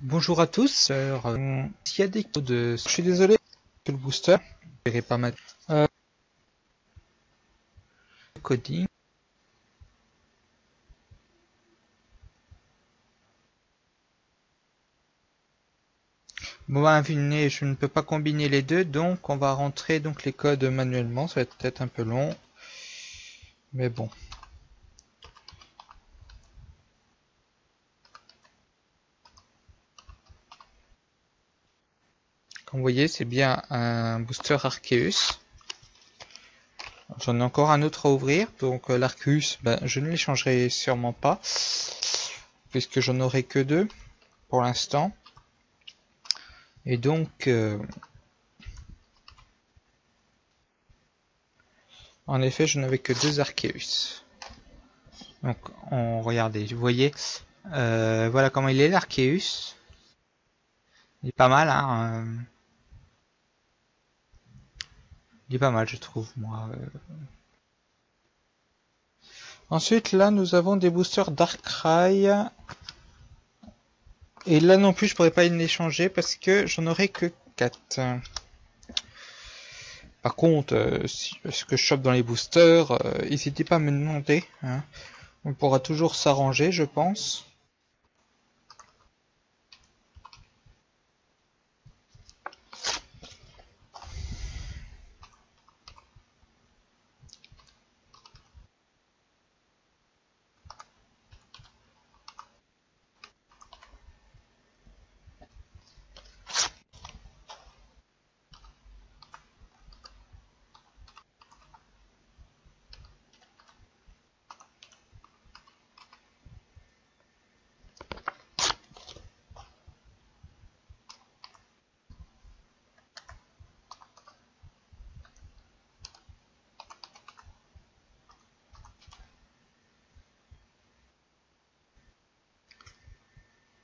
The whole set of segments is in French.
Bonjour à tous. S'il y a des codes, je suis désolé que le booster, je verrai pas mal. Coding. Bon, bah, je ne peux pas combiner les deux, donc on va rentrer donc les codes manuellement. Ça va être peut-être un peu long, mais bon. Comme vous voyez, c'est bien un booster Arceus. J'en ai encore un autre à ouvrir, donc l'Arceus, ben, je ne l'échangerai sûrement pas, puisque j'en aurai que deux pour l'instant. Et donc, en effet, je n'avais que deux Arceus. Donc, regardez, vous voyez, voilà comment il est l'Arceus. Il est pas mal, hein. Il est pas mal, je trouve, moi. Ensuite, là, nous avons des boosters Darkrai. Et là non plus, je pourrais pas les changer parce que j'en aurai que 4. Par contre, ce que je chope dans les boosters, n'hésitez pas à me demander. Hein. On pourra toujours s'arranger, je pense.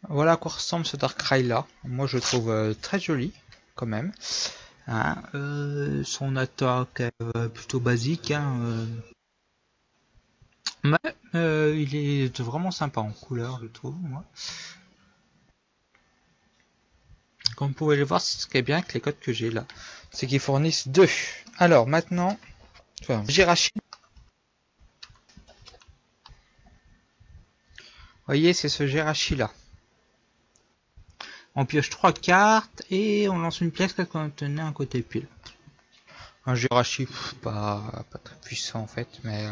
Voilà à quoi ressemble ce Darkrai là. Moi, je le trouve très joli, quand même. Hein, son attaque est plutôt basique. Hein, mais il est vraiment sympa en couleur, je trouve, moi. Comme vous pouvez le voir, ce qui est bien avec les codes que j'ai là, c'est qu'ils fournissent deux. Alors maintenant, Jirachi. Vous voyez, c'est ce Jirachi là. On pioche 3 cartes et on lance une pièce qui contenait un côté pile. Un Jirachi pas très puissant en fait, mais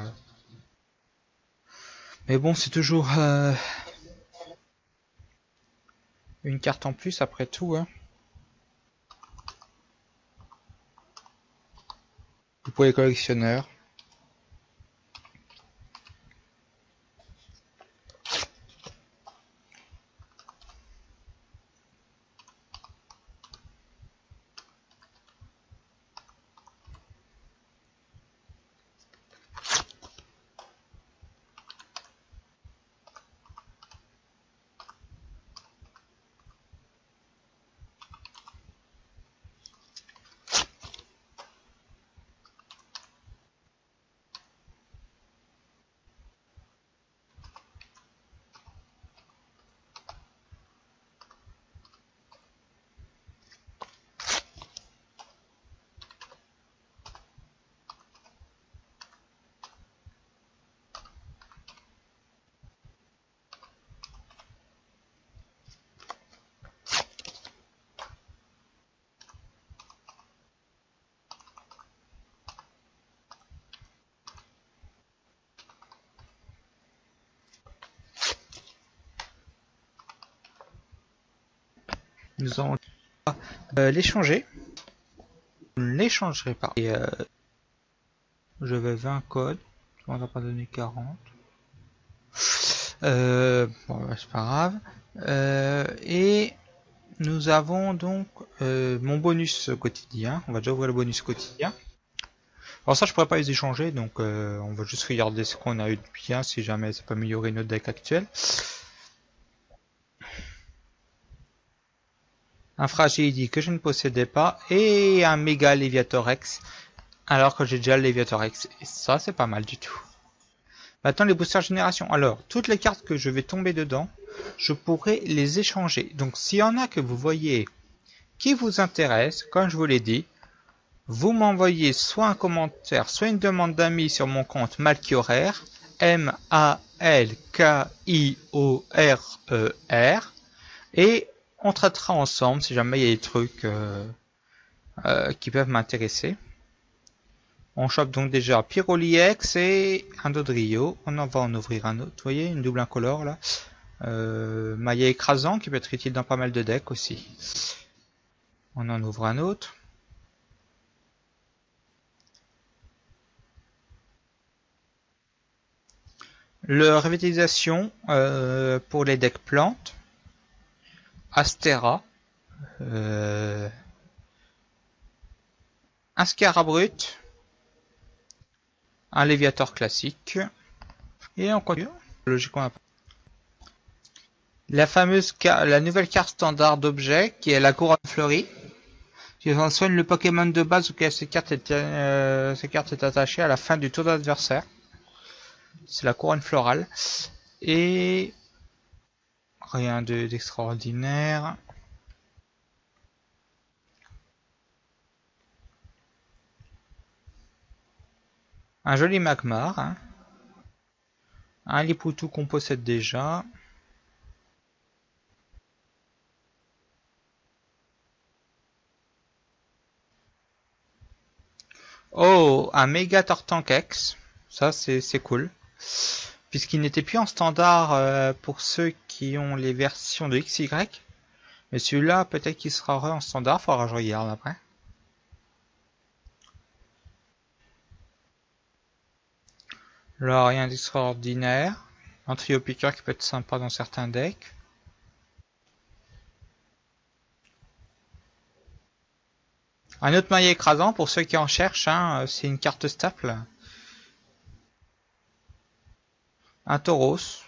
bon, c'est toujours une carte en plus après tout. Hein. Pour les collectionneurs. Nous allons l'échanger. Je ne l'échangerai pas. Et je vais 20 codes. On va pas donner 40. Bon, c'est pas grave. Et nous avons donc mon bonus quotidien. On va déjà ouvrir le bonus quotidien. Alors ça, je pourrais pas les échanger, donc on va juste regarder ce qu'on a eu de bien, si jamais ça peut améliorer notre deck actuel. Un Fragility que je ne possédais pas, et un méga Léviatorex, alors que j'ai déjà le Léviatorex. Et ça, c'est pas mal du tout. Maintenant, les boosters génération. Alors, toutes les cartes que je vais tomber dedans je pourrais les échanger. Donc s'il y en a que vous voyez qui vous intéresse, comme je vous l'ai dit, vous m'envoyez soit un commentaire, soit une demande d'amis sur mon compte Malkiorr, Malkiorr, et on traitera ensemble si jamais il y a des trucs qui peuvent m'intéresser. On chope donc déjà Pyroli-X et un Dodrio. On en va en ouvrir un autre. Vous voyez, une double incolore là. Maillet écrasant qui peut être utile dans pas mal de decks aussi. On en ouvre un autre. Le revitalisation pour les decks plantes. Astera. Un Scarabrut. Un Léviator classique. Et on continue. Logiquement. La nouvelle carte standard d'objet qui est la couronne fleurie. Qui soigne le Pokémon de base auquel cette carte est attachée à la fin du tour de l'adversaire. C'est la couronne florale. Et rien d'extraordinaire. Un joli Magmar. Hein. Un Lipoutou qu'on possède déjà. Oh, un méga Tortankex. Ça, c'est cool. Puisqu'il n'était plus en standard pour ceux qui ont les versions de XY. Mais celui-là, peut-être qu'il sera en standard. Faudra que je regarde après. Là, rien d'extraordinaire. Un trio piqueur qui peut être sympa dans certains decks. Un autre maillet écrasant pour ceux qui en cherchent. Hein, c'est une carte staple. Un Tauros.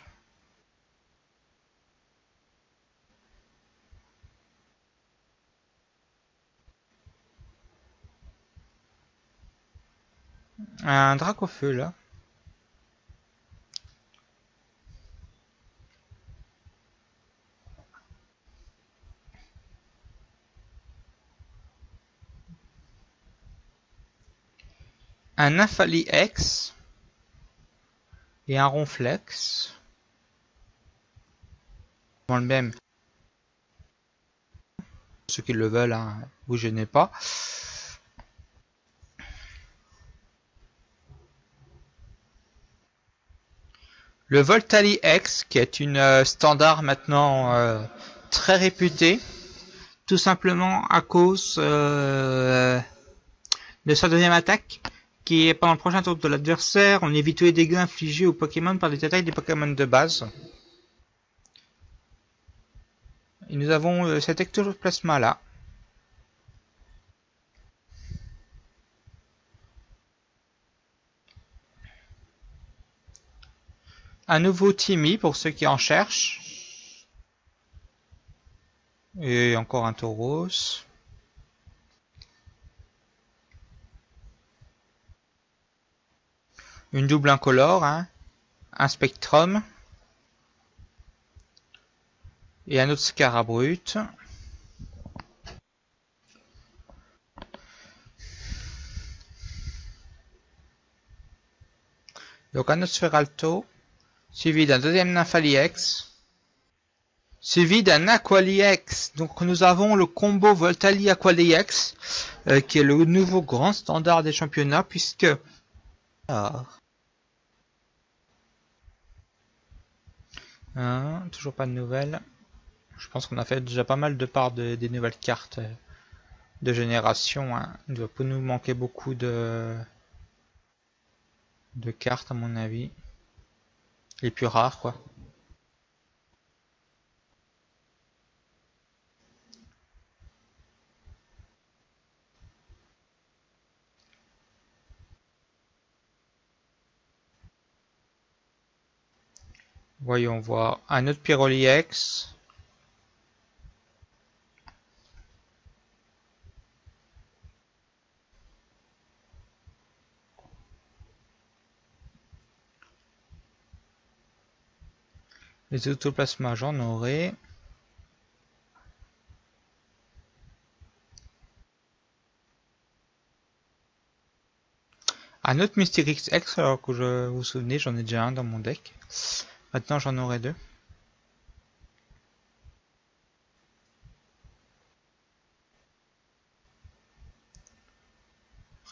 Un Dracofeu là. Un Nymphali X. Et un Ronflex. Dans le même. Ceux qui le veulent, hein, vous gênez pas. Le Voltali X, qui est une standard maintenant très réputée, tout simplement à cause de sa deuxième attaque, qui est pendant le prochain tour de l'adversaire, on évite tous les dégâts infligés aux Pokémon par des attaques des Pokémon de base. Et nous avons cet Ectoplasma là. Un nouveau Timmy pour ceux qui en cherchent. Et encore un Tauros. Une double incolore, hein. Un Spectrum. Et un autre Scarabrut. Donc un autre Sferalto. Suivi d'un deuxième Nymphali-X. Suivi d'un Aquali-X. Donc nous avons le combo Voltali Aquali-X, qui est le nouveau grand standard des championnats, puisque... toujours pas de nouvelles. Je pense qu'on a fait déjà pas mal de part des nouvelles cartes de génération. Hein. Il doit pas nous manquer beaucoup de cartes à mon avis. Les plus rares quoi. Voyons voir. Un autre Pyroli X. Les autoplasmas, j'en aurai. Un autre Mystérix X, alors que vous vous souvenez, j'en ai déjà un dans mon deck. Maintenant, j'en aurai deux.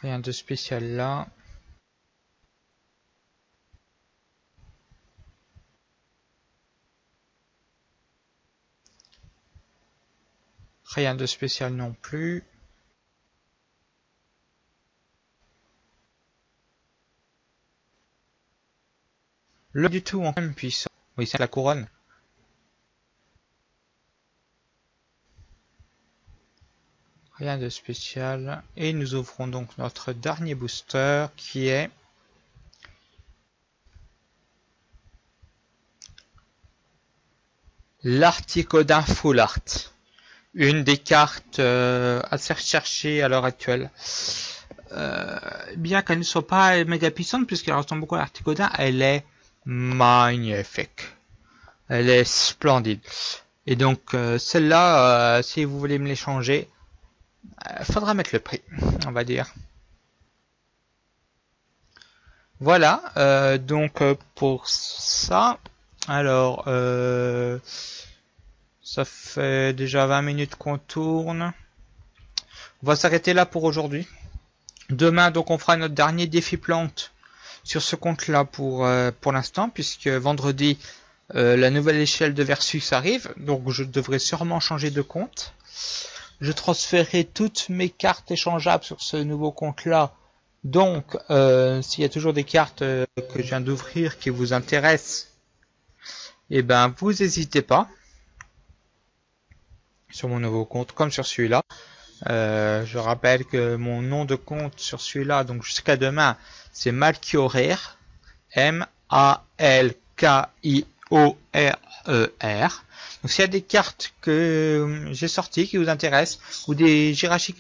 Rien de spécial là. Rien de spécial non plus. Le du tout en même puissant. Oui, c'est la couronne. Rien de spécial. Et nous ouvrons donc notre dernier booster qui est l'Articodin Full Art. Une des cartes assez recherchées à l'heure actuelle. Bien qu'elle ne soit pas méga puissante, puisqu'elle ressemble beaucoup à l'Articodin, elle est magnifique. Elle est splendide. Et donc celle-là, si vous voulez me l'échanger, faudra mettre le prix, on va dire. Voilà, donc pour ça, alors ça fait déjà 20 minutes qu'on tourne. On va s'arrêter là pour aujourd'hui. Demain, donc, on fera notre dernier défi plante sur ce compte-là pour l'instant, puisque vendredi, la nouvelle échelle de Versus arrive. Donc, je devrais sûrement changer de compte. Je transférerai toutes mes cartes échangeables sur ce nouveau compte-là. Donc, s'il y a toujours des cartes que je viens d'ouvrir qui vous intéressent, eh ben, vous n'hésitez pas. Sur mon nouveau compte, comme sur celui-là. Je rappelle que mon nom de compte sur celui-là, donc jusqu'à demain, c'est Malkiorr, M-A-L-K-I-O-R-E-R. Donc s'il y a des cartes que j'ai sorties qui vous intéressent, ou des Jirachi